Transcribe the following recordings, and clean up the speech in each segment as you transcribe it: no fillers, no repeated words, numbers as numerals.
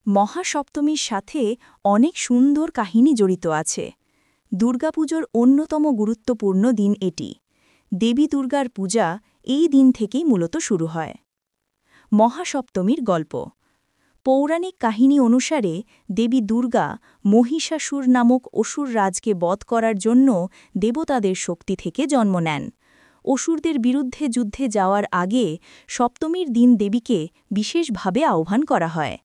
মহাসপ্তমীর সাথে অনেক সুন্দর কাহিনী জড়িত আছে। দুর্গাপুজোর অন্যতম গুরুত্বপূর্ণ দিন এটি। দেবী দুর্গার পূজা এই দিন থেকেই মূলত শুরু হয়। মহাসপ্তমীর গল্প। পৌরাণিক কাহিনী অনুসারে দেবী দুর্গা মহিষাসুর নামক অসুর রাজকে বধ করার জন্য দেবতাদের শক্তি থেকে জন্ম নেন। অসুরদের বিরুদ্ধে যুদ্ধে যাওয়ার আগে সপ্তমীর দিন দেবীকে বিশেষভাবে আহ্বান করা হয়।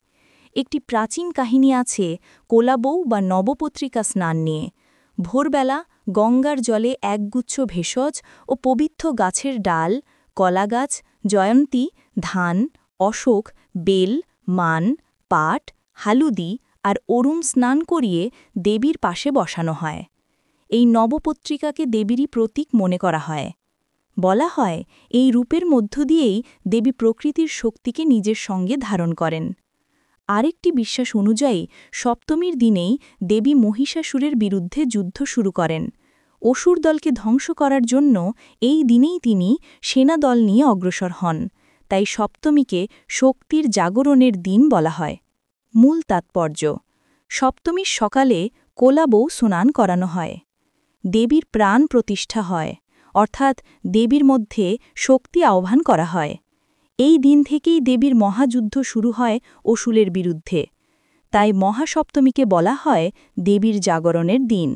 একটি প্রাচীন কাহিনী আছে কোলাবউ বা নবপত্রিকা স্নান নিয়ে। ভোরবেলা গঙ্গার জলে একগুচ্ছ ভেষজ ও পবিত্র গাছের ডাল, কলাগাছ, জয়ন্তী, ধান, অশোক, বেল, মান, পাট, হালুদি আর অরুণ স্নান করিয়ে দেবীর পাশে বসানো হয়। এই নবপত্রিকাকে দেবীরই প্রতীক মনে করা হয়। বলা হয় এই রূপের মধ্য দিয়েই দেবী প্রকৃতির শক্তিকে নিজের সঙ্গে ধারণ করেন। আরেকটি বিশ্বাস অনুযায়ী সপ্তমীর দিনেই দেবী মহিষাসুরের বিরুদ্ধে যুদ্ধ শুরু করেন। অসুর দলকে ধ্বংস করার জন্য এই দিনেই তিনি সেনাদল নিয়ে অগ্রসর হন। তাই সপ্তমীকে শক্তির জাগরণের দিন বলা হয়। মূল তাৎপর্য: সপ্তমীর সকালে কোলাবউ স্নান করানো হয়। দেবীর প্রাণ প্রতিষ্ঠা হয়, অর্থাৎ দেবীর মধ্যে শক্তি আহ্বান করা হয়। এই দিন থেকেই দেবীর মহাযুদ্ধ শুরু হয় অসুরের বিরুদ্ধে। তাই মহাসপ্তমীকে বলা হয় দেবীর জাগরণের দিন।